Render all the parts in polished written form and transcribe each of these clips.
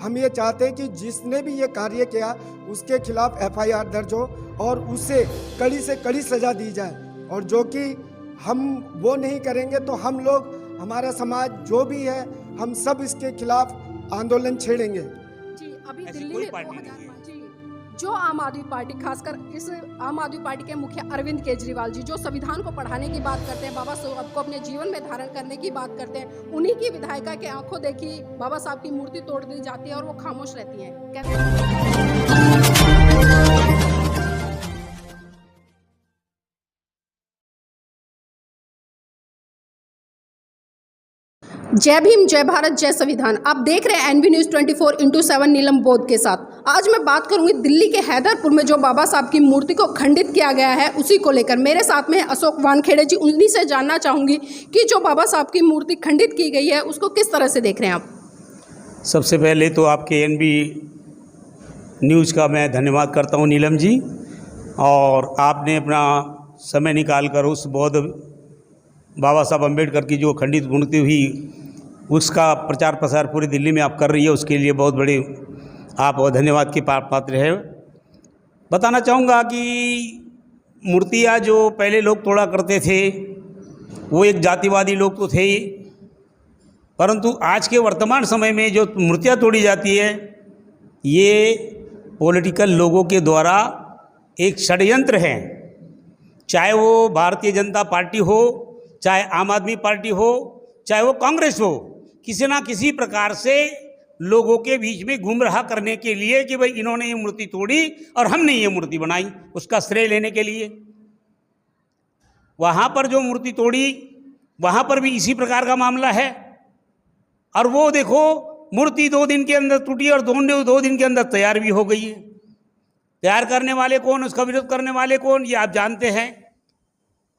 हम ये चाहते हैं कि जिसने भी ये कार्य किया उसके खिलाफ FIR दर्ज हो और उसे कड़ी से कड़ी सज़ा दी जाए। और जो कि हम वो नहीं करेंगे तो हम लोग, हमारा समाज जो भी है, हम सब इसके खिलाफ आंदोलन छेड़ेंगे। जी, अभी ऐसी दिल्ली कोई में पार्टी 2005 नहीं है। जी, जो आम आदमी पार्टी, खासकर इस आम आदमी पार्टी के मुखिया अरविंद केजरीवाल जी, जो संविधान को पढ़ाने की बात करते हैं, बाबा साहब को अपने जीवन में धारण करने की बात करते हैं, उन्हीं की विधायिका के आंखों देखी बाबा साहब की मूर्ति तोड़ दी जाती है और वो खामोश रहती हैं। कहते हैं जय भीम, जय भारत, जय संविधान। आप देख रहे हैं NV News 24/7 नीलम बोध के साथ। आज मैं बात करूंगी दिल्ली के हैदरपुर में जो बाबा साहब की मूर्ति को खंडित किया गया है उसी को लेकर। मेरे साथ में अशोक वानखेड़े जी, उन्हीं से जानना चाहूंगी कि जो बाबा साहब की मूर्ति खंडित की गई है उसको किस तरह से देख रहे हैं आप। सबसे पहले तो आपके NV न्यूज़ का मैं धन्यवाद करता हूं नीलम जी, और आपने अपना समय निकाल कर उस बौद्ध बाबा साहब अम्बेडकर की जो खंडित मूर्ति हुई उसका प्रचार प्रसार पूरी दिल्ली में आप कर रही है, उसके लिए बहुत बड़े आप धन्यवाद के पात्र हैं। बताना चाहूँगा कि मूर्तियाँ जो पहले लोग तोड़ा करते थे वो एक जातिवादी लोग तो थे ही, परंतु आज के वर्तमान समय में जो मूर्तियाँ तोड़ी जाती है ये पॉलिटिकल लोगों के द्वारा एक षड्यंत्र है। चाहे वो भारतीय जनता पार्टी हो, चाहे आम आदमी पार्टी हो, चाहे वो कांग्रेस हो, किसी ना किसी प्रकार से लोगों के बीच में गुमराह करने के लिए कि भाई इन्होंने ये मूर्ति तोड़ी और हमने ये मूर्ति बनाई, उसका श्रेय लेने के लिए। वहाँ पर जो मूर्ति तोड़ी वहाँ पर भी इसी प्रकार का मामला है। और वो देखो मूर्ति 2 दिन के अंदर टूटी और 2 दिन के अंदर तैयार भी हो गई है। तैयार करने वाले कौन, उसका विरोध करने वाले कौन, ये आप जानते हैं।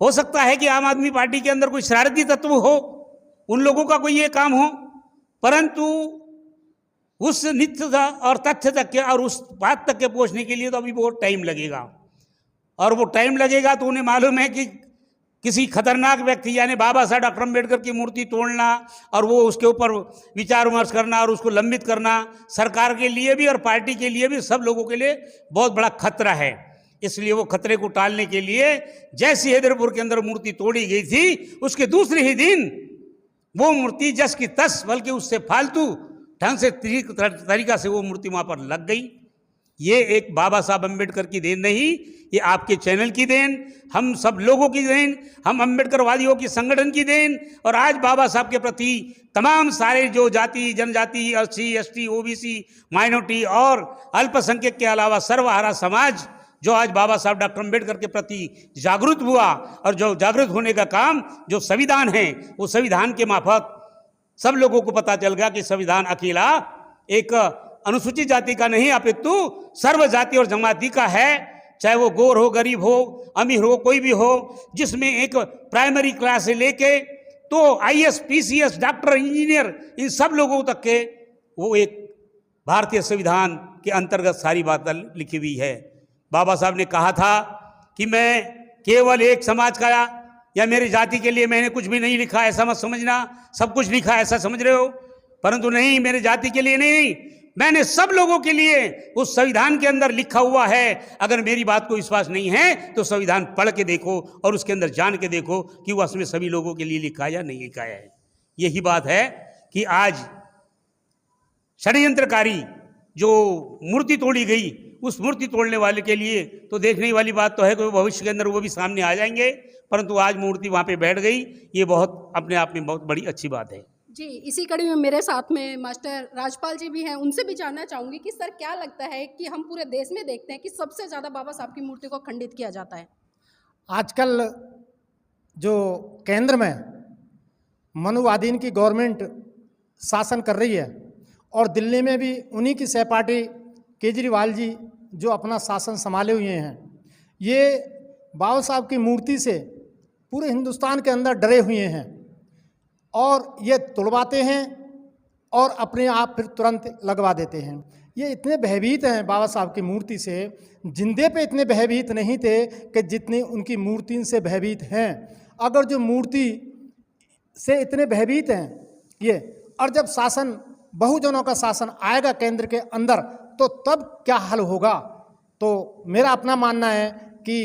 हो सकता है कि आम आदमी पार्टी के अंदर कोई शरारती तत्व हो, उन लोगों का कोई ये काम हो, परंतु उस नित्य और तथ्य तक के और उस बात तक के पहुंचने के लिए तो अभी बहुत टाइम लगेगा। और वो टाइम लगेगा तो उन्हें मालूम है कि किसी खतरनाक व्यक्ति यानी बाबा साहब डॉक्टर अम्बेडकर की मूर्ति तोड़ना और वो उसके ऊपर विचार विमर्श करना और उसको लंबित करना सरकार के लिए भी और पार्टी के लिए भी, सब लोगों के लिए बहुत बड़ा खतरा है। इसलिए वो खतरे को टालने के लिए जैसी हैदरपुर के अंदर मूर्ति तोड़ी गई थी उसके दूसरे ही दिन वो मूर्ति जस की तस, बल्कि उससे फालतू ढंग से तरीका से वो मूर्ति वहाँ पर लग गई। ये एक बाबा साहब अम्बेडकर की देन नहीं, ये आपके चैनल की देन, हम सब लोगों की देन, हम अम्बेडकरवादियों की संगठन की देन, और आज बाबा साहब के प्रति तमाम सारे जो जाति जनजाति SC ST OBC माइनॉरिटी और अल्पसंख्यक के अलावा सर्वहारा समाज जो आज बाबा साहब डॉक्टर अम्बेडकर के प्रति जागरूक हुआ, और जो जागरूक होने का काम जो संविधान है वो संविधान के मार्फत सब लोगों को पता चल गया कि संविधान अकेला एक अनुसूचित जाति का नहीं अपितु सर्व जाति और जमाती का है। चाहे वो गोर हो, गरीब हो, अमीर हो, कोई भी हो, जिसमें एक प्राइमरी क्लास से लेके तो IAS PCS डॉक्टर इंजीनियर इन सब लोगों तक के वो एक भारतीय संविधान के अंतर्गत सारी बातें लिखी हुई है। बाबा साहब ने कहा था कि मैं केवल एक समाज का या मेरी जाति के लिए मैंने कुछ भी नहीं लिखा, ऐसा मत समझना, सब कुछ लिखा ऐसा समझ रहे हो, परंतु नहीं, मेरे जाति के लिए नहीं, मैंने सब लोगों के लिए उस संविधान के अंदर लिखा हुआ है। अगर मेरी बात को विश्वास नहीं है तो संविधान पढ़ के देखो और उसके अंदर जान के देखो कि वह उसमें सभी लोगों के लिए लिखा या नहीं लिखा है। यही बात है कि आज षड्यंत्रकारी जो मूर्ति तोड़ी गई, उस मूर्ति तोड़ने वाले के लिए तो देखने वाली बात तो है कि भविष्य के अंदर वो भी सामने आ जाएंगे, परंतु आज मूर्ति वहाँ पे बैठ गई, ये बहुत अपने आप में बहुत बड़ी अच्छी बात है। जी, इसी कड़ी में मेरे साथ में मास्टर राजपाल जी भी हैं, उनसे भी जानना चाहूँगी कि सर क्या लगता है कि हम पूरे देश में देखते हैं कि सबसे ज़्यादा बाबा साहब की मूर्ति को खंडित किया जाता है। आजकल जो केंद्र में मनुवादीन की गवर्नमेंट शासन कर रही है और दिल्ली में भी उन्हीं की सहपाठी केजरीवाल जी जो अपना शासन संभाले हुए हैं, ये बाबा साहब की मूर्ति से पूरे हिंदुस्तान के अंदर डरे हुए हैं और ये तोड़वाते हैं और अपने आप फिर तुरंत लगवा देते हैं। ये इतने भयभीत हैं बाबा साहब की मूर्ति से, जिंदे पे इतने भयभीत नहीं थे कि जितनी उनकी मूर्ति से भयभीत हैं। अगर जो मूर्ति से इतने भयभीत हैं ये, और जब शासन बहुजनों का शासन आएगा केंद्र के अंदर, तो तब क्या हल होगा। तो मेरा अपना मानना है कि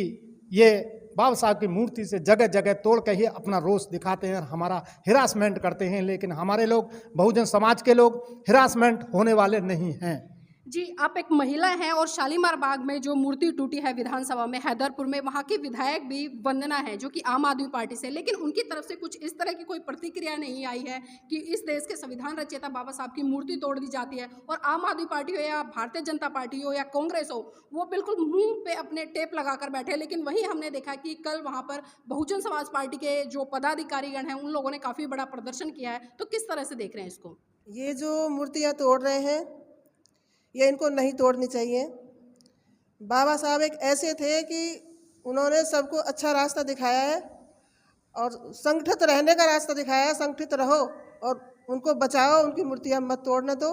ये बाबा साहब की मूर्ति से जगह जगह तोड़ के ही अपना रोष दिखाते हैं और हमारा हिरासमेंट करते हैं, लेकिन हमारे लोग, बहुजन समाज के लोग हिरासमेंट होने वाले नहीं हैं। जी, आप एक महिला हैं और शालीमार बाग में जो मूर्ति टूटी है विधानसभा में हैदरपुर में, वहाँ की विधायक भी वंदना है जो कि आम आदमी पार्टी से, लेकिन उनकी तरफ से कुछ इस तरह की कोई प्रतिक्रिया नहीं आई है कि इस देश के संविधान रचयिता बाबा साहब की मूर्ति तोड़ दी जाती है। और आम आदमी पार्टी हो या भारतीय जनता पार्टी हो या कांग्रेस हो, वो बिल्कुल मुंह पे अपने टेप लगाकर बैठे। लेकिन वहीं हमने देखा कि कल वहाँ पर बहुजन समाज पार्टी के जो पदाधिकारीगण हैं उन लोगों ने काफ़ी बड़ा प्रदर्शन किया है। तो किस तरह से देख रहे हैं इसको? ये जो मूर्तियाँ तोड़ रहे हैं, ये इनको नहीं तोड़नी चाहिए। बाबा साहब एक ऐसे थे कि उन्होंने सबको अच्छा रास्ता दिखाया है और संगठित रहने का रास्ता दिखाया है। संगठित रहो और उनको बचाओ, उनकी मूर्तियाँ मत तोड़ने दो,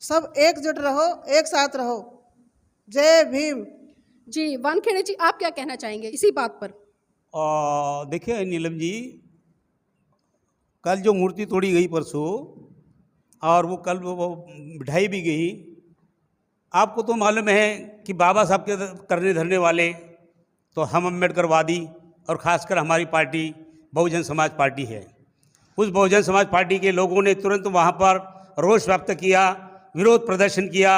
सब एकजुट रहो, एक साथ रहो। जय भीम। जी, वानखेड़े जी, आप क्या कहना चाहेंगे इसी बात पर? देखिए नीलम जी, कल जो मूर्ति तोड़ी गई परसों, और वो कल वो बिठाई भी गई, आपको तो मालूम है कि बाबा साहब के करने धरने वाले तो हम अम्बेडकरवादी और ख़ासकर हमारी पार्टी बहुजन समाज पार्टी है। उस बहुजन समाज पार्टी के लोगों ने तुरंत वहाँ पर रोष व्यक्त किया, विरोध प्रदर्शन किया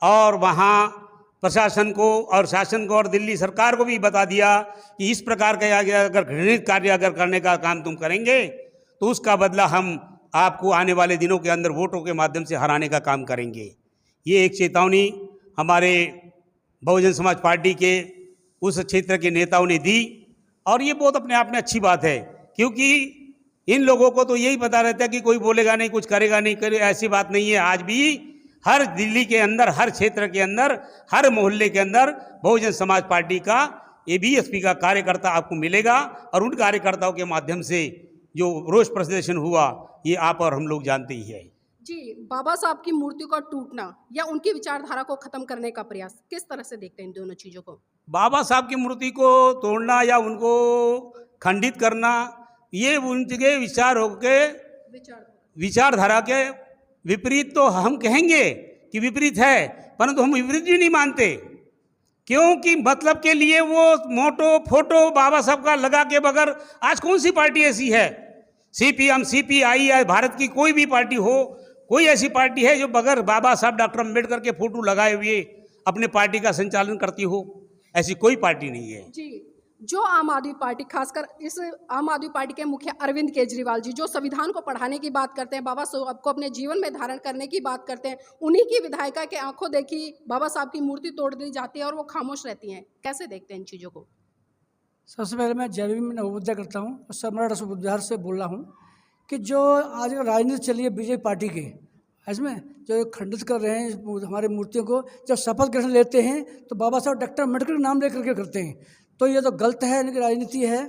और वहाँ प्रशासन को और शासन को और दिल्ली सरकार को भी बता दिया कि इस प्रकार का अगर घृणित कार्य अगर करने का काम तुम करेंगे तो उसका बदला हम आपको आने वाले दिनों के अंदर वोटों के माध्यम से हराने का काम करेंगे। ये एक चेतावनी हमारे बहुजन समाज पार्टी के उस क्षेत्र के नेताओं ने दी और ये बहुत अपने आप में अच्छी बात है, क्योंकि इन लोगों को तो यही पता रहता है कि कोई बोलेगा नहीं, कुछ करेगा नहीं, ऐसी बात नहीं है। आज भी हर दिल्ली के अंदर, हर क्षेत्र के अंदर, हर मोहल्ले के अंदर बहुजन समाज पार्टी का ABSP का कार्यकर्ता आपको मिलेगा और उन कार्यकर्ताओं के माध्यम से जो रोष प्रदर्शन हुआ ये आप और हम लोग जानते ही है। जी, बाबा साहब की मूर्ति का टूटना या उनकी विचारधारा को खत्म करने का प्रयास, किस तरह से देखते हैं इन दोनों चीज़ों को? बाबा साहब की मूर्ति को तोड़ना या उनको खंडित करना, ये उनके विचार के विचारधारा के विपरीत तो हम कहेंगे कि विपरीत है, परंतु हम विपरीत भी नहीं मानते, क्योंकि मतलब के लिए वो मोटो फोटो बाबा साहब का लगा के बगैर आज कौन सी पार्टी ऐसी है, CPM, CPI या भारत की कोई भी पार्टी हो, कोई ऐसी पार्टी है जो बगैर बाबा साहब डॉक्टर अम्बेडकर के फोटो लगाए हुए अपने पार्टी का संचालन करती हो? ऐसी कोई पार्टी नहीं है। जी, जो आम आदमी पार्टी, खासकर इस आम आदमी पार्टी के मुखिया अरविंद केजरीवाल जी, जो संविधान को पढ़ाने की बात करते हैं, बाबा साहब को अपने जीवन में धारण करने की बात करते हैं, उन्हीं की विधायिका के आंखों देखी बाबा साहब की मूर्ति तोड़ दी जाती है और वो खामोश रहती हैं। कैसे देखते हैं इन चीज़ों को? सबसे पहले मैं जय भीम नवोदय करता हूँ और सम्राट अशोक विद्यार से बोल रहा हूँ कि जो आज राजनीति चली है बीजेपी पार्टी की, इसमें जो खंडित कर रहे हैं हमारी मूर्तियों को, जब शपथ ग्रहण लेते हैं तो बाबा साहब डॉक्टर अम्बेडकर का नाम लेकर के करते हैं, तो ये तो गलत है, इनकी राजनीति है।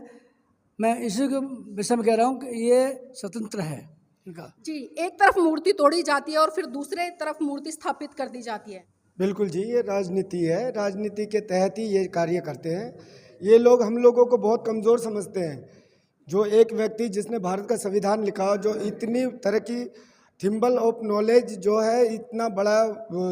मैं इसी के विषय में कह रहा हूँ कि ये स्वतंत्र है इनका। जी, एक तरफ मूर्ति तोड़ी जाती है और फिर दूसरे तरफ मूर्ति स्थापित कर दी जाती है। बिल्कुल जी, ये राजनीति है, राजनीति के तहत ही ये कार्य करते हैं। ये लोग हम लोगों को बहुत कमज़ोर समझते हैं। जो एक व्यक्ति जिसने भारत का संविधान लिखा, जो इतनी तरह की थिम्बल ऑफ नॉलेज जो है, इतना बड़ा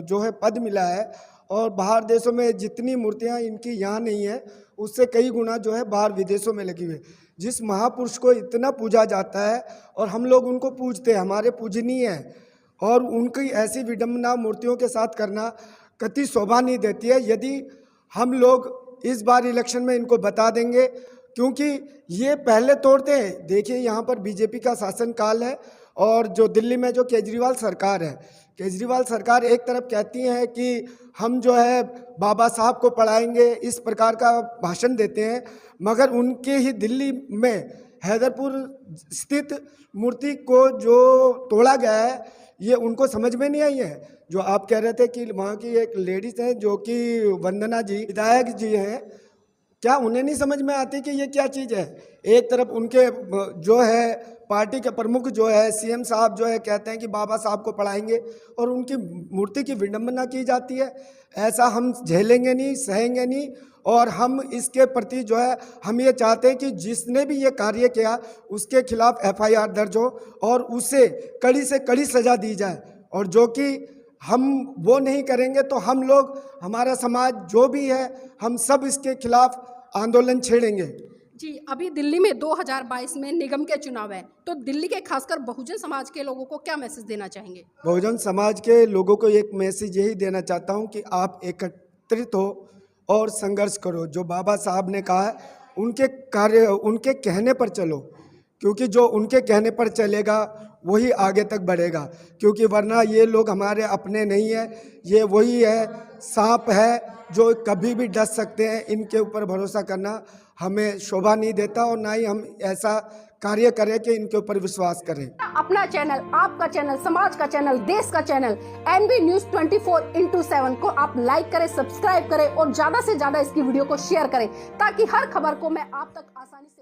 जो है पद मिला है, और बाहर देशों में जितनी मूर्तियां इनकी यहाँ नहीं है उससे कई गुना जो है बाहर विदेशों में लगी हुई है। जिस महापुरुष को इतना पूजा जाता है और हम लोग उनको पूजते हैं, हमारे पूजनीय हैं, और उनकी ऐसी विडंबना मूर्तियों के साथ करना कति शोभा नहीं देती है। यदि हम लोग इस बार इलेक्शन में इनको बता देंगे, क्योंकि ये पहले तोड़ते हैं। देखिए यहाँ पर बीजेपी का शासनकाल है और जो दिल्ली में जो केजरीवाल सरकार है, केजरीवाल सरकार एक तरफ कहती है कि हम जो है बाबा साहब को पढ़ाएंगे, इस प्रकार का भाषण देते हैं, मगर उनके ही दिल्ली में हैदरपुर स्थित मूर्ति को जो तोड़ा गया है ये उनको समझ में नहीं आई है। जो आप कह रहे थे कि वहाँ की एक लेडीज़ हैं जो कि वंदना जी विधायक जी हैं, क्या उन्हें नहीं समझ में आती कि ये क्या चीज़ है? एक तरफ उनके जो है पार्टी के प्रमुख जो है सीएम साहब जो है कहते हैं कि बाबा साहब को पढ़ाएंगे और उनकी मूर्ति की विडंबना की जाती है। ऐसा हम झेलेंगे नहीं, सहेंगे नहीं। और हम इसके प्रति जो है हम ये चाहते हैं कि जिसने भी ये कार्य किया उसके खिलाफ एफआईआर दर्ज हो और उसे कड़ी से कड़ी सज़ा दी जाए। और जो कि हम वो नहीं करेंगे तो हम लोग, हमारा समाज जो भी है, हम सब इसके खिलाफ आंदोलन छेड़ेंगे। जी, अभी दिल्ली में 2022 में निगम के चुनाव है, तो दिल्ली के खासकर बहुजन समाज के लोगों को क्या मैसेज देना चाहेंगे? बहुजन समाज के लोगों को एक मैसेज यही देना चाहता हूं कि आप एकत्रित हो और संघर्ष करो। जो बाबा साहब ने कहा है उनके कार्य, उनके कहने पर चलो, क्योंकि जो उनके कहने पर चलेगा वही आगे तक बढ़ेगा। क्योंकि वरना ये लोग हमारे अपने नहीं है, ये वही है, सांप है जो कभी भी डस सकते हैं। इनके ऊपर भरोसा करना हमें शोभा नहीं देता और ना ही हम ऐसा कार्य करें कि इनके ऊपर विश्वास करें। अपना चैनल, आपका चैनल, समाज का चैनल, देश का चैनल एनबी न्यूज 24/7 को आप लाइक करें, सब्सक्राइब करें और ज्यादा से ज्यादा इसकी वीडियो को शेयर करें ताकि हर खबर को मैं आप तक आसानी से